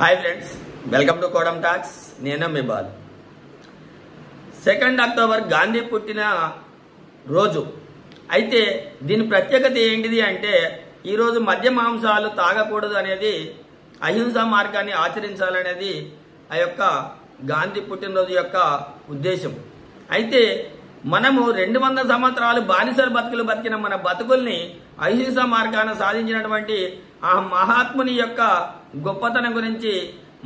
Hi friends, welcome to Kodam talks. నేను మీ Balu. 2 October Gandhi పుట్టిన రోజు. అయితే దీని ప్రత్యేకత ఏంటిది అంటే ఈరోజు మద్య మాంసాలు తాగకూడదు అనేది, అహింసా మార్గాన్ని ఆచరించాలనేది ఆ యొక్క గాంధీ పుట్టినరోజు యొక్క ఉద్దేశం. అయితే మనము 200 సంవత్సరాలు బానిసల బతుకులు బతికిన మన బతుకుల్ని అహింసా మార్గాన్ని సాధించినటువంటి ఆ మహాత్ముని యొక్క గొప్పతనం గురించి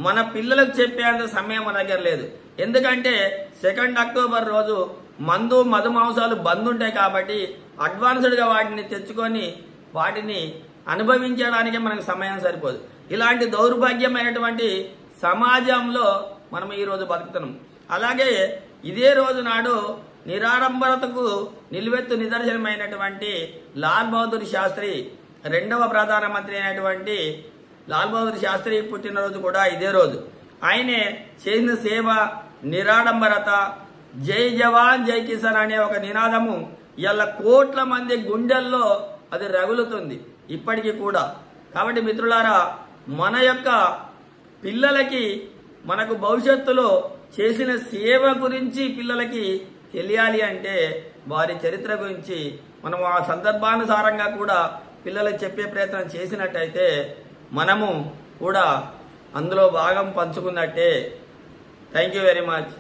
మన పిల్లలకు చెప్పేంత సమయం మన దగ్గర లేదు. ఎందుకంటే 2 అక్టోబర్ రోజు మందు మధు మాంసాలు బంద్ ఉంటాయి కాబట్టి అడ్వాన్స్డ్గా వాటిని తెచ్చుకొని వాటిని అనుభవించడానికి మనకు సమయం సరిపోదు. ఇలాంటి దౌర్భాగ్యమైనటువంటి సమాజంలో మనం ఈరోజు బతుకుతున్నాం. అలాగే ఇదే రోజు నాడు నిరాడంబరతకు నిలువెత్తు నిదర్శనమైనటువంటి లాల్ బహదూర్ శాస్త్రి, 2వ ప్రధానమంత్రి అయినటువంటి లాల్ బహదూర్ శాస్త్రి పుట్టినరోజు కూడా ఇదే రోజు. ఆయనే చేసిన సేవ, నిరాడంబరత, జై జవాన్ జై కిసాన్ అనే ఒక నినాదము ఇలా కోట్ల మంది గుండెల్లో అది రగులుతుంది ఇప్పటికీ కూడా. కాబట్టి మిత్రులారా, మన యొక్క పిల్లలకి మనకు భవిష్యత్తులో చేసిన సేవ గురించి పిల్లలకి తెలియాలి అంటే వారి చరిత్ర గురించి మనం ఆ సందర్భానుసారంగా కూడా పిల్లలకు చెప్పే ప్రయత్నం చేసినట్టయితే మనము కూడా అందులో భాగం పంచుకున్నట్టే. Thank you very much.